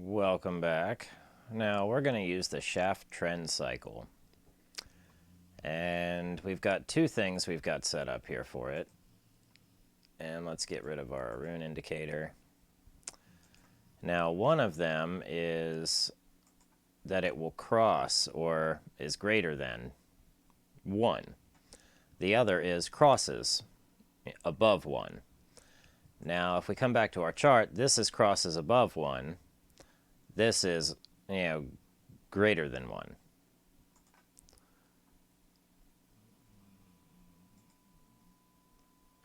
Welcome back. Now we're going to use the Schaff trend cycle. And we've got two things we've got set up here for it. And let's get rid of our rune indicator. Now one of them is that it will cross or is greater than 1. The other is crosses above 1. Now if we come back to our chart, this is crosses above 1. This is, greater than 1.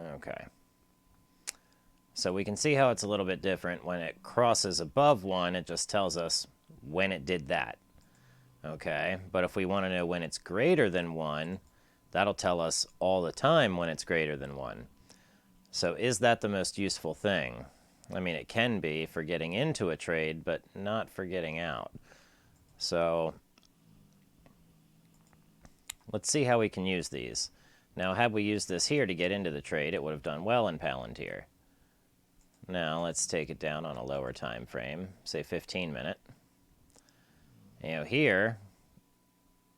Okay. So we can see how it's a little bit different. When it crosses above 1, it just tells us when it did that. Okay, but if we want to know when it's greater than 1, that'll tell us all the time when it's greater than 1. So is that the most useful thing? I mean, it can be for getting into a trade, but not for getting out. So let's see how we can use these. Now, had we used this here to get into the trade, it would have done well in Palantir. Now, let's take it down on a lower time frame, say 15 minute. Here,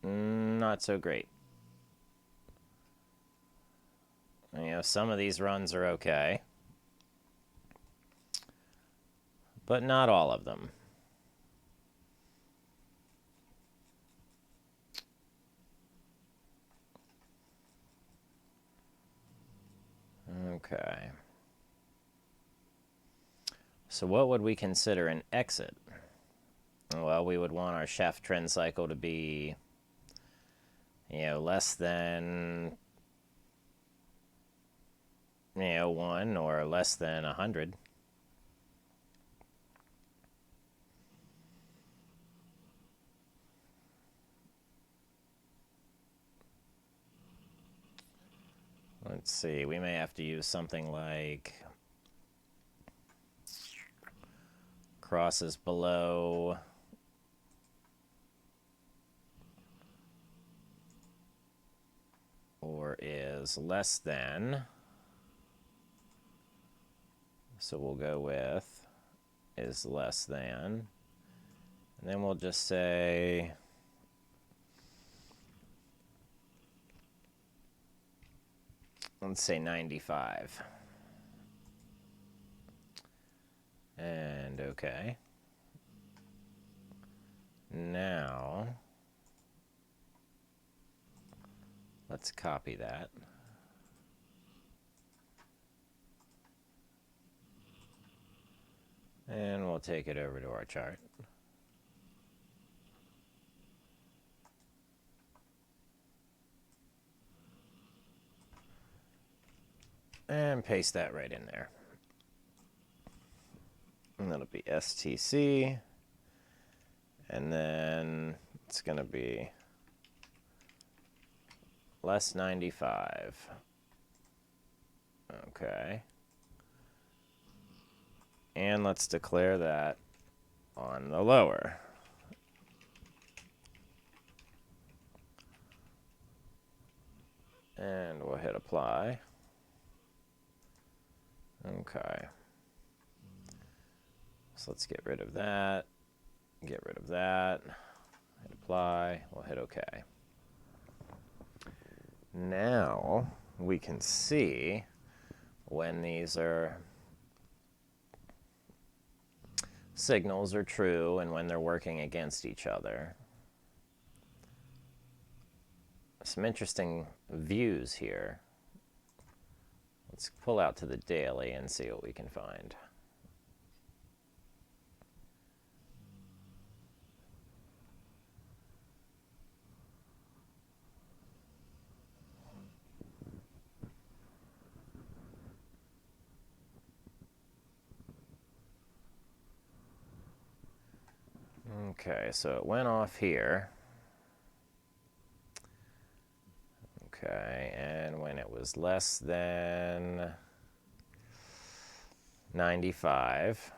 not so great. Some of these runs are okay, but not all of them. Okay. So what would we consider an exit? Well, we would want our Schaff trend cycle to be, less than, 1 or less than 100. Let's see, we may have to use something like crosses below or is less than. So we'll go with is less than. And then we'll just say let's say 95. And okay. Now, let's copy that. And we'll take it over to our chart. And paste that right in there. And that'll be STC. And then it's going to be less 95. Okay. And let's declare that on the lower. And we'll hit apply. Okay. So let's get rid of that. Get rid of that. Hit apply. We'll hit OK. Now we can see when these are signals are true and when they're working against each other. Some interesting views here. Let's pull out to the daily and see what we can find. Okay, so it went off here. Okay, and when it was less than 95,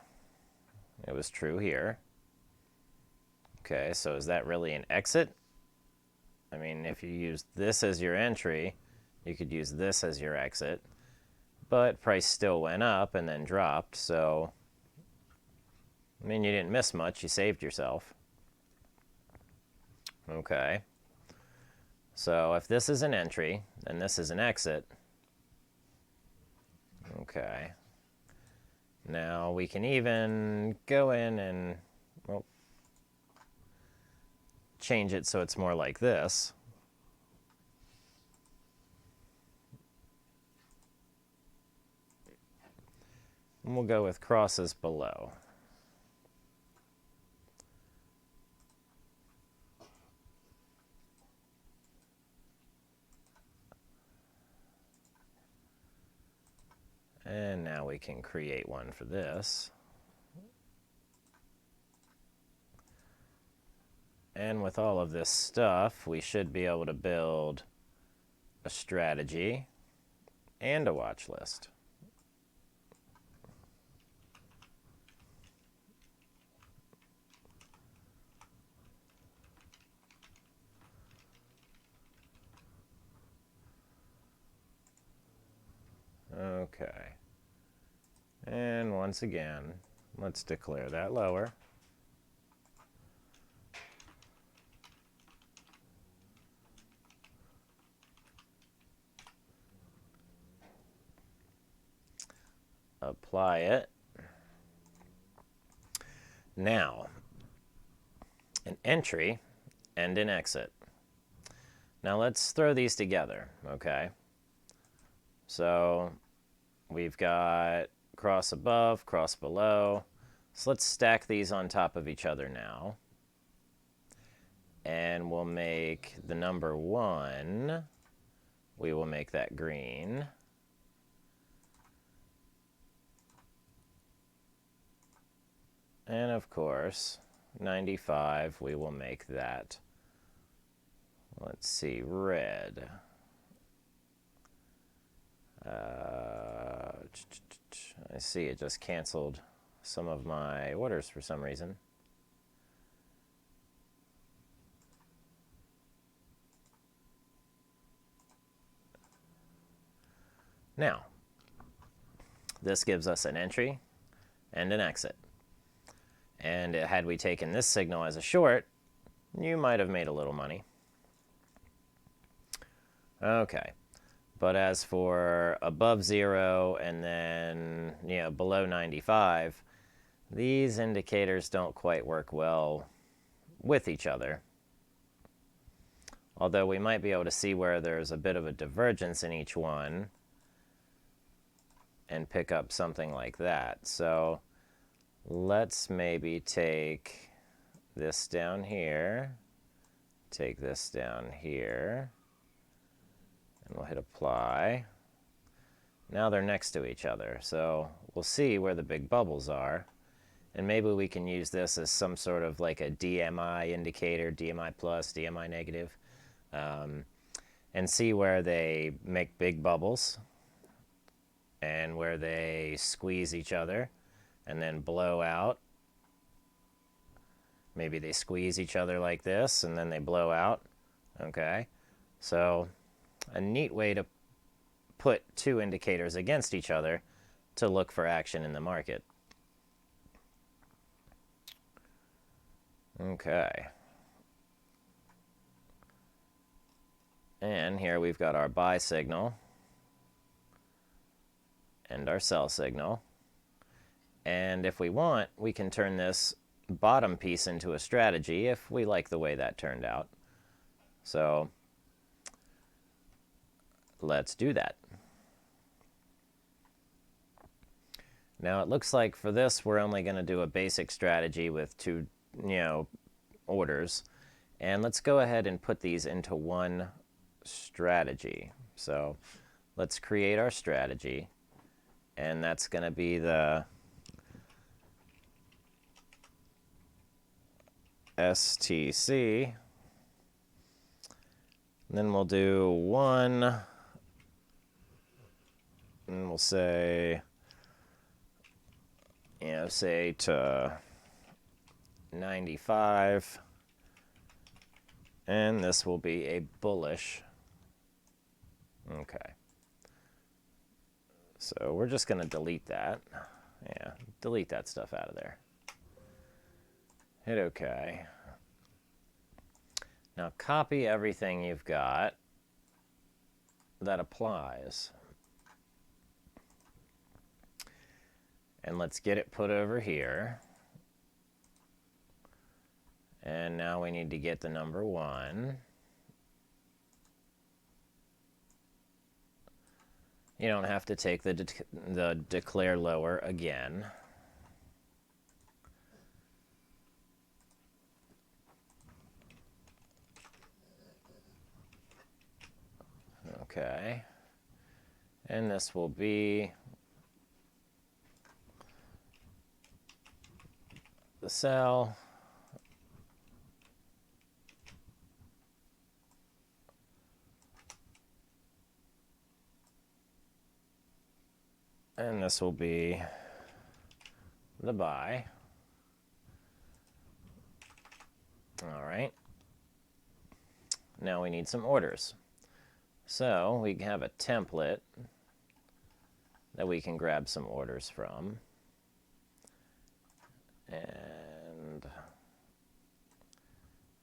it was true here. Okay, so is that really an exit? I mean, if you use this as your entry, you could use this as your exit. But price still went up and then dropped, so I mean, you didn't miss much. You saved yourself. Okay. So if this is an entry, and this is an exit, okay. Now we can even go in and, well, change it so it's more like this. And we'll go with crosses below. And now we can create one for this. And with all of this stuff, we should be able to build a strategy and a watch list. Okay. And once again, let's declare that lower. Apply it. Now, an entry and an exit. Now let's throw these together, okay? So we've got cross above, cross below. So let's stack these on top of each other now. And we'll make the number 1, we will make that green. And of course, 95, we will make that, let's see, red. I see it just canceled some of my orders for some reason. Now, this gives us an entry and an exit. And had we taken this signal as a short, you might have made a little money. Okay. But as for above 0 and then, below 95, these indicators don't quite work well with each other. Although we might be able to see where there's a bit of a divergence in each one and pick up something like that. So let's maybe take this down here, take this down here, and we'll hit apply. Now they're next to each other, so we'll see where the big bubbles are. And maybe we can use this as some sort of like a DMI indicator, DMI plus, DMI negative, and see where they make big bubbles and where they squeeze each other and then blow out. Maybe they squeeze each other like this and then they blow out. Okay, so a neat way to put two indicators against each other to look for action in the market. Okay. And here we've got our buy signal and our sell signal. And if we want, we can turn this bottom piece into a strategy if we like the way that turned out. So let's do that. Now it looks like for this we're only going to do a basic strategy with two, orders. And let's go ahead and put these into one strategy. So let's create our strategy, and that's going to be the STC. And then we'll do 1, and we'll say, say to 95, and this will be a bullish. Okay. So we're just going to delete that. Yeah, delete that stuff out of there. Hit OK. Now copy everything you've got that applies. And let's get it put over here. And now we need to get the number 1. You don't have to take the declare lower again. Okay. And this will be the cell. And this will be the buy. All right. Now we need some orders. So we have a template that we can grab some orders from. And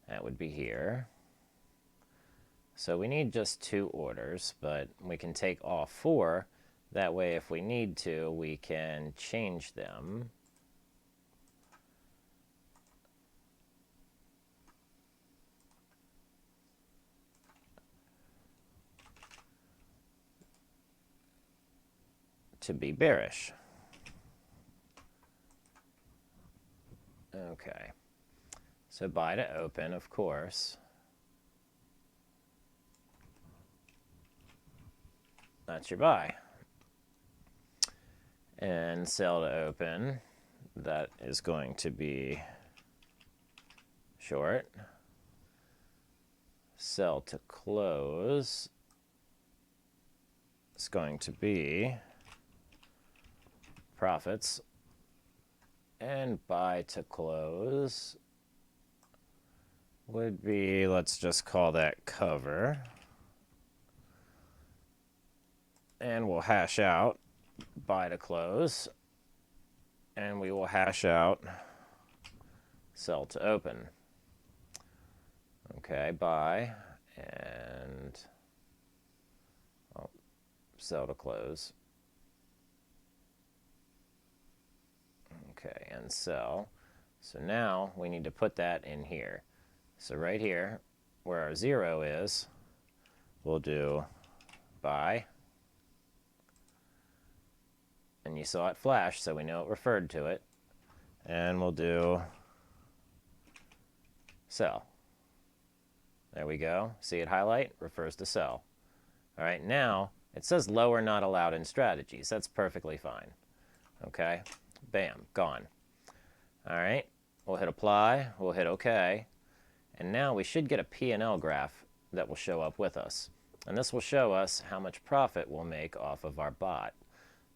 that would be here. So we need just 2 orders, but we can take all 4. That way, if we need to, we can change them. To be bearish. Okay. So buy to open, of course. That's your buy. And sell to open, that is going to be short. Sell to close is going to be profits. And buy to close would be, let's just call that cover. And we'll hash out buy to close. And we will hash out sell to open. Okay, buy and sell to close. Okay, and sell. So now we need to put that in here. So right here, where our 0 is, we'll do buy. And you saw it flash, so we know it referred to it. And we'll do sell. There we go. See it highlight? Refers to sell. All right, now it says lower not allowed in strategies. That's perfectly fine. Okay, bam, gone. All right, we'll hit apply, we'll hit OK. And now we should get a P&L graph that will show up with us. And this will show us how much profit we'll make off of our bot.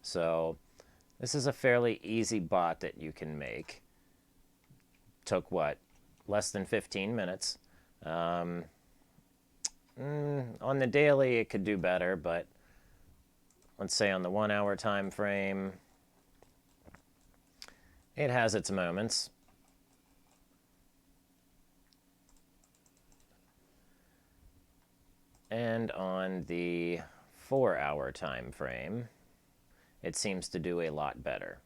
So this is a fairly easy bot that you can make. Took what? Less than 15 minutes. On the daily it could do better, but let's say on the 1 hour time frame, it has its moments. And on the 4 hour time frame, it seems to do a lot better.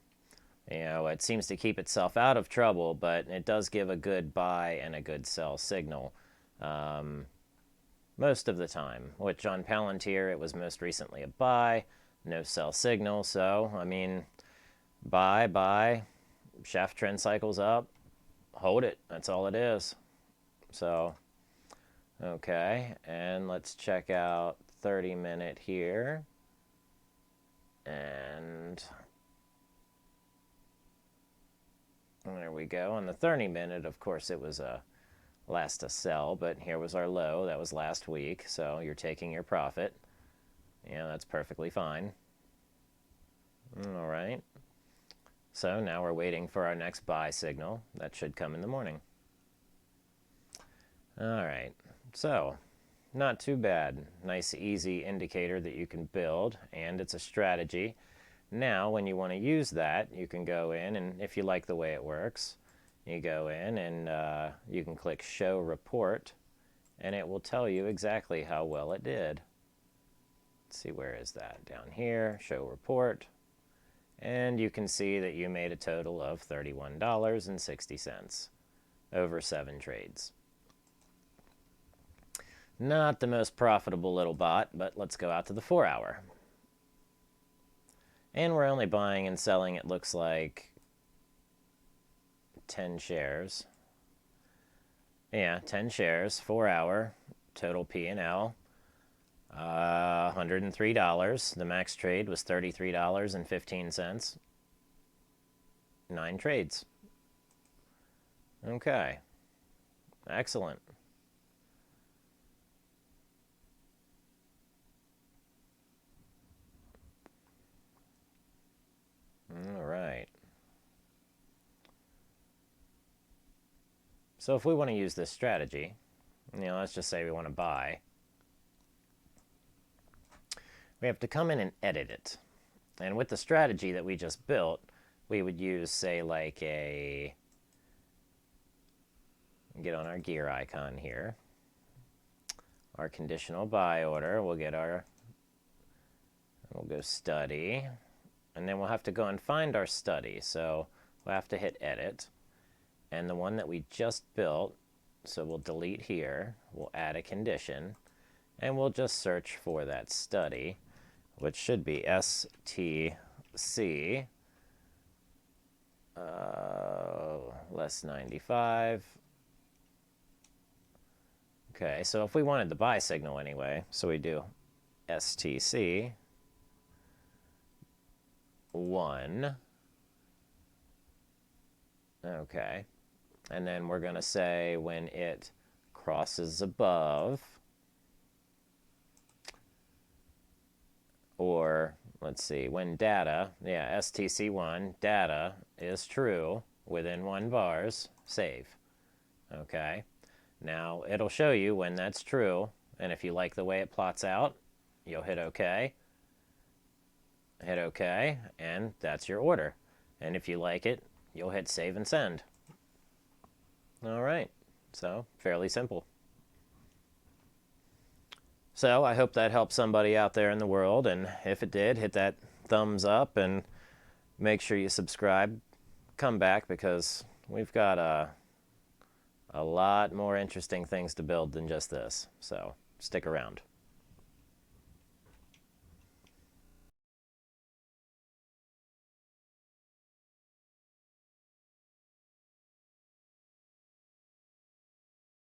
You know, it seems to keep itself out of trouble, but it does give a good buy and a good sell signal most of the time, which on Palantir it was most recently a buy, no sell signal. So, I mean, buy, Schaff trend cycles up, hold it. That's all it is. So, okay, and let's check out 30-minute here. And there we go. On the 30-minute, of course, it was a last to sell, but here was our low. That was last week, so you're taking your profit. Yeah, that's perfectly fine. All right. So now we're waiting for our next buy signal. That should come in the morning. All right. So not too bad. Nice, easy indicator that you can build, and it's a strategy. Now, when you want to use that, you can go in, and if you like the way it works, You go in and you can click Show Report, and it will tell you exactly how well it did. Let's see, where is that? Down here, Show Report. And you can see that you made a total of $31.60 over 7 trades. Not the most profitable little bot, but let's go out to the 4-hour. And we're only buying and selling, it looks like, 10 shares. Yeah, 10 shares, 4-hour, total P&L, $103. The max trade was $33.15. 9 trades. Okay. Excellent. All right. So if we want to use this strategy, let's just say we want to buy, we have to come in and edit it. And with the strategy that we just built, we would use, say, like get on our gear icon here, our conditional buy order, we'll go study, and then we'll have to go and find our study. So we'll have to hit edit. And the one that we just built, so we'll delete here, we'll add a condition, and we'll just search for that study, which should be STC less 95. Okay, so if we wanted the buy signal anyway, so we do STC 1. Okay. And then we're going to say when it crosses above, or let's see, when data, STC1, data is true within 1 bars, save. Okay. Now it'll show you when that's true, and if you like the way it plots out, you'll hit OK. Hit OK, and that's your order. And if you like it, you'll hit save and send. All right, so fairly simple. So I hope that helped somebody out there in the world, and if it did, hit that thumbs up and make sure you subscribe. Come back, because we've got a lot more interesting things to build than just this, so stick around.